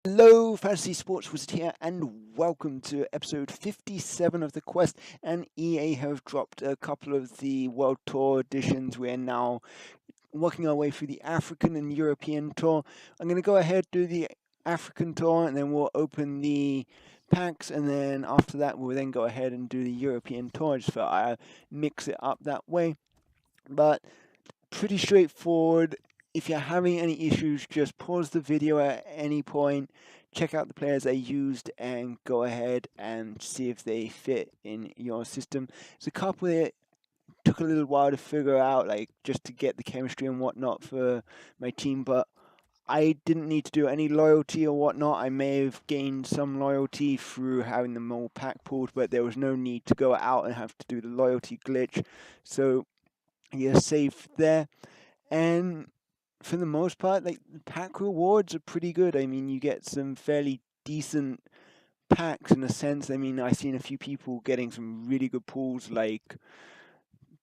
Hello, Fantasy Sports Wizard here, and welcome to episode 57 of the Quest. And EA have dropped a couple of the World Tour editions. We're now working our way through the African and European Tour. I'm going to go ahead do the African Tour, and then we'll open the packs, and then after that, we'll then go ahead and do the European Tour. Just felt I mix it up that way, but pretty straightforward. If you're having any issues, just pause the video at any point, check out the players I used, and go ahead and see if they fit in your system. There's a couple that took a little while to figure out, like just to get the chemistry and whatnot for my team, but I didn't need to do any loyalty or whatnot. I may have gained some loyalty through having them all pack pulled, but there was no need to go out and have to do the loyalty glitch. So you're safe there. And for the most part, like the pack rewards are pretty good. I mean, you get some fairly decent packs in a sense. I mean, I've seen a few people getting some really good pulls like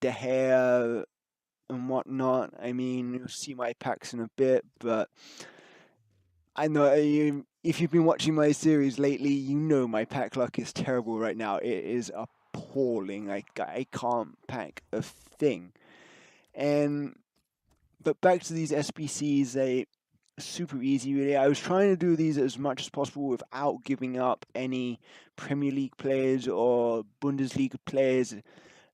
De Gea and whatnot. I mean, you'll see my packs in a bit, but I know if you've been watching my series lately, you know my pack luck is terrible right now. It is appalling. I can't pack a thing. But back to these SBCs, they super easy really. I was trying to do these as much as possible without giving up any Premier League players or Bundesliga players.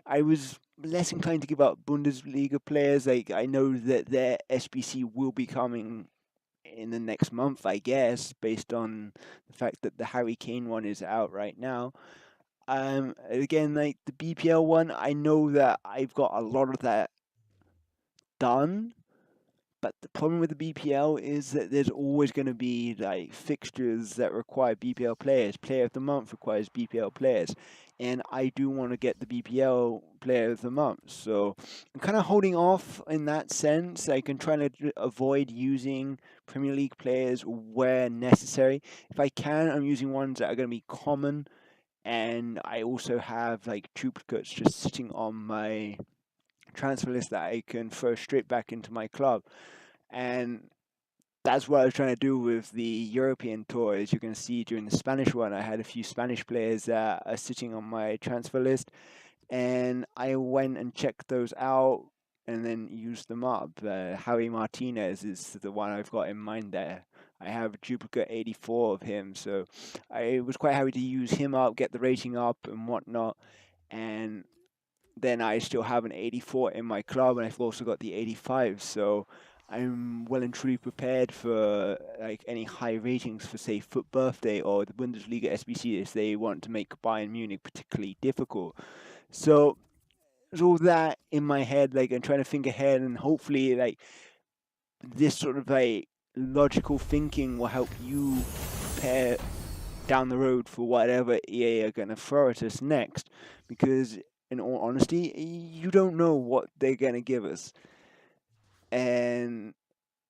I was less inclined to give up Bundesliga players. Like I know that their SBC will be coming in the next month, I guess, based on the fact that the Harry Kane one is out right now. Again, like the BPL one, I know that I've got a lot of that done. But the problem with the BPL is that there's always going to be like fixtures that require BPL players. Player of the month requires BPL players, and I do want to get the BPL player of the month. So I'm kind of holding off in that sense. Like I'm trying to avoid using Premier League players where necessary. If I can, I'm using ones that are going to be common, and I also have like duplicates just sitting on my transfer list that I can throw straight back into my club. And that's what I was trying to do with the European tour. As you can see during the Spanish one, I had a few Spanish players that are sitting on my transfer list, and I went and checked those out and then used them up. Harry Martinez is the one I've got in mind there. I have a duplicate 84 of him, so I was quite happy to use him up, get the rating up and whatnot. And then I still have an 84 in my club, and I've also got the 85. So I'm well and truly prepared for like any high ratings for say Foot Birthday or the Bundesliga SBC if they want to make Bayern Munich particularly difficult. So there's all that in my head, like I'm trying to think ahead, and hopefully like this sort of like logical thinking will help you prepare down the road for whatever EA are going to throw at us next, because in all honesty, you don't know what they're going to give us. And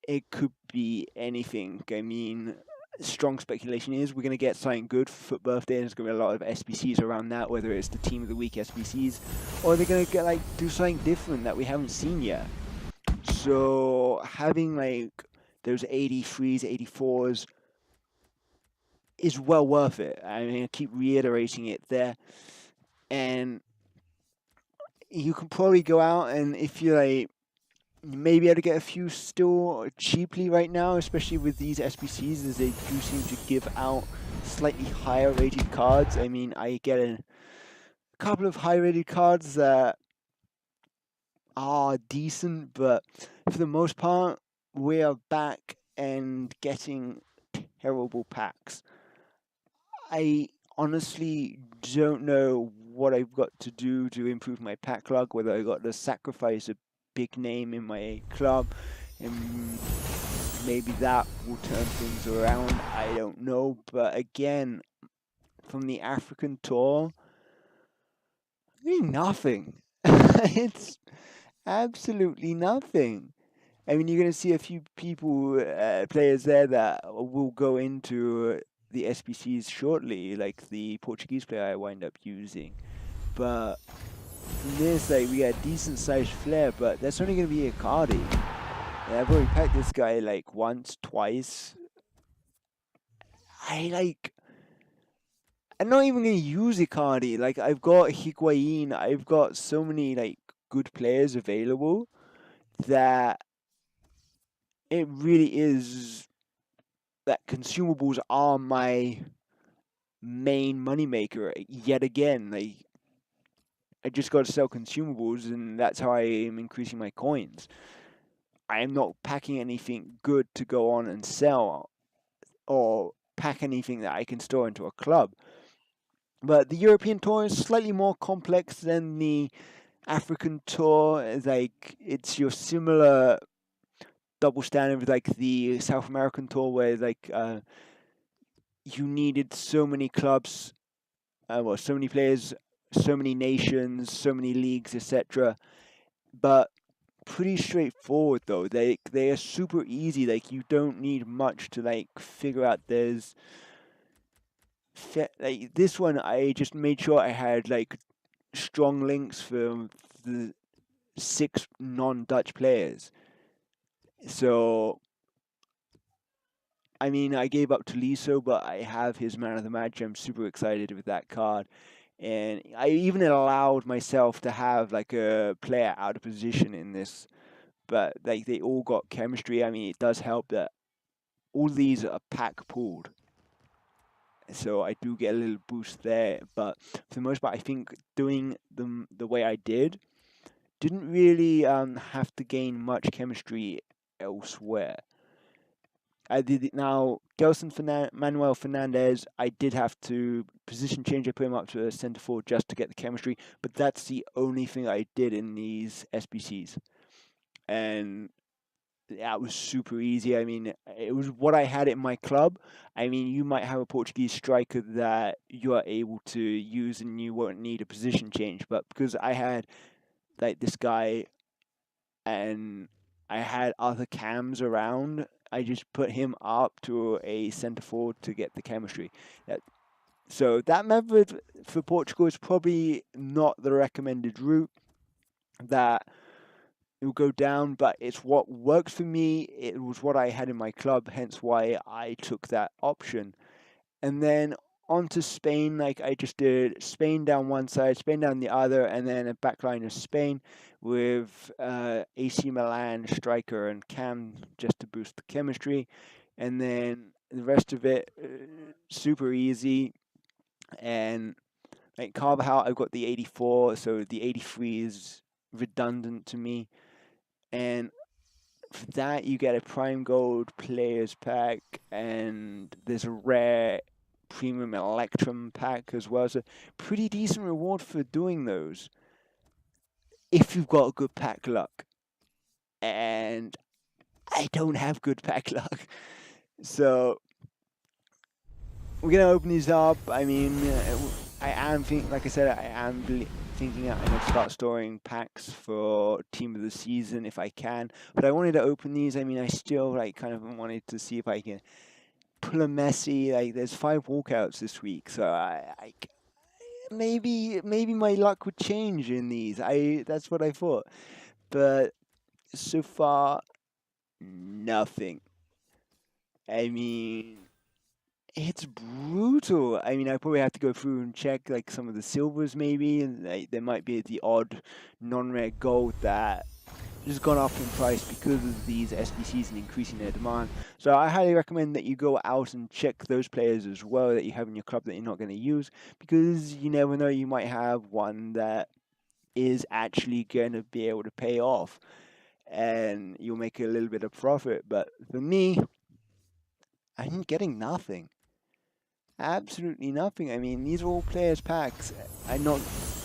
it could be anything. I mean, strong speculation is we're going to get something good for Foot Birthday, and there's going to be a lot of SBCs around that, whether it's the Team of the Week SBCs, or they're going to get like do something different that we haven't seen yet. So having like those 83s, 84s is well worth it. I mean, I keep reiterating it there. And you can probably go out, and if you're like, you may be able to get a few still cheaply right now, especially with these SBCs, as they do seem to give out slightly higher rated cards. I mean, I get a couple of high rated cards that are decent, but for the most part, we are back and getting terrible packs. I honestly don't know what I've got to do to improve my pack luck, whether I got to sacrifice a big name in my club, and maybe that will turn things around. I don't know. But again, from the African tour, I mean, nothing. It's absolutely nothing. I mean, you're going to see a few people, players there that will go into the SBCs shortly, like the Portuguese player I wind up using. But from this, like, we got a decent sized flare, but that's only going to be a Cardi. I've already packed this guy like once, twice, I'm not even gonna use Icardi. Like I've got Higuain, I've got so many like good players available that it really is that consumables are my main moneymaker yet again. Like I just got to sell consumables, and that's how I am increasing my coins. I am not packing anything good to go on and sell, or pack anything that I can store into a club. But the European tour is slightly more complex than the African tour. Like it's your similar double standard with like the South American tour, where like you needed so many clubs, well, so many players, so many nations, so many leagues, etc. But pretty straightforward though. They are super easy. Like you don't need much to like figure out. Like this one, I just made sure I had like strong links for the 6 non-Dutch players. So I mean, I gave up to Liso, but I have his man of the match. I'm super excited with that card. And I even allowed myself to have like a player out of position in this, but like they all got chemistry. I mean, it does help that all these are pack pooled, so I do get a little boost there. But for the most part, I think doing them the way I didn't really have to gain much chemistry elsewhere. I did it now. Manuel Fernandez, I did have to position change. I put him up to a centre forward just to get the chemistry, but that's the only thing I did in these SBCs. And that was super easy. I mean, it was what I had in my club. I mean, you might have a Portuguese striker that you are able to use and you won't need a position change, but because I had like this guy and I had other cams around, I just put him up to a centre forward to get the chemistry. So that method for Portugal is probably not the recommended route that it will go down, but it's what works for me. It was what I had in my club, hence why I took that option. And then on to Spain, like I just did Spain down one side, Spain down the other, and then a backline of Spain with AC Milan striker and Cam just to boost the chemistry. And then the rest of it, super easy. And like Carvajal, I've got the 84, so the 83 is redundant to me. And for that, you get a Prime Gold Players Pack, and there's a rare Premium Electrum Pack as well. So pretty decent reward for doing those if you've got good pack luck. And I don't have good pack luck. So we're going to open these up. I mean, I am thinking, like I said, I am thinking I'm going to start storing packs for Team of the Season if I can. But I wanted to open these. I mean, I still like kind of wanted to see if I can pull a Messi. Like, there's 5 walkouts this week, so I maybe my luck would change in these. That's what I thought, but so far nothing. I mean, it's brutal. I mean, I probably have to go through and check like some of the silvers maybe, and like, there might be the odd non-rare gold that has gone up in price because of these SBCs and increasing their demand. So I highly recommend that you go out and check those players as well that you have in your club that you're not going to use, because you never know, you might have one that is actually going to be able to pay off and you'll make a little bit of profit. But for me, I'm getting nothing. Absolutely nothing. I mean, these are all players packs. I'm not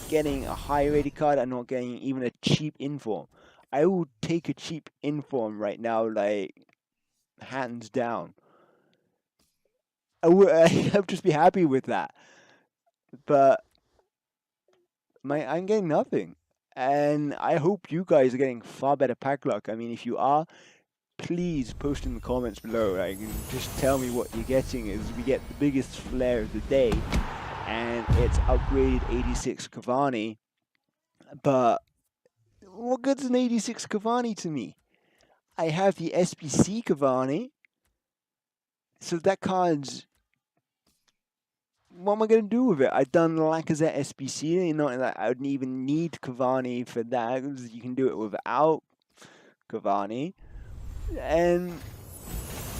getting a high rated card. I'm not getting even a cheap inform. I will take a cheap inform right now, like hands down. I'll just be happy with that. But I'm getting nothing, and I hope you guys are getting far better pack luck. I mean, if you are, please post in the comments below. Like, just tell me what you're getting. As we get the biggest flare of the day, and it's upgraded 86 Cavani. But what good's an 86 Cavani to me? I have the SBC Cavani, so that card's what am I going to do with it? I've done Lacazette SBC, not that I wouldn't even need Cavani for that, because you can do it without Cavani. And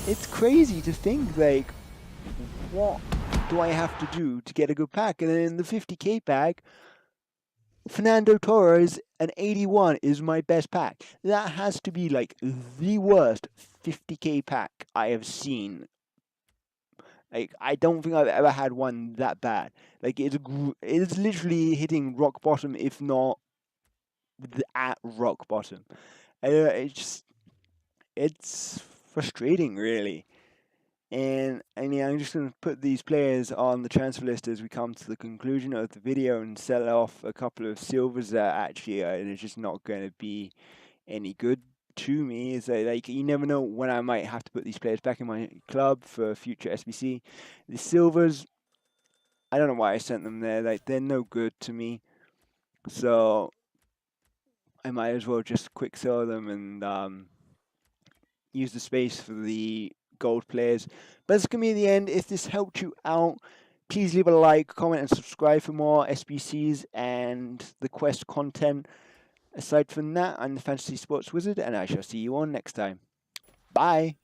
it's crazy to think, like, what do I have to do to get a good pack? And then in the 50k pack, Fernando Torres, an 81 is my best pack. That has to be like the worst 50k pack I have seen. Like, I don't think I've ever had one that bad. Like, it's literally hitting rock bottom, if not at rock bottom. It's frustrating, really. And yeah, I'm just going to put these players on the transfer list as we come to the conclusion of the video and sell off a couple of silvers that actually are just not going to be any good to me. Is that, like, you never know when I might have to put these players back in my club for future SBC. The silvers, I don't know why I sent them there. Like, they're no good to me, so I might as well just quick sell them and use the space for the gold players. But that's going to be the end. If this helped you out, please leave a like, comment, and subscribe for more SBCs and the quest content. Aside from that, I'm the Fantasy Sports Wizard, and I shall see you all next time. Bye!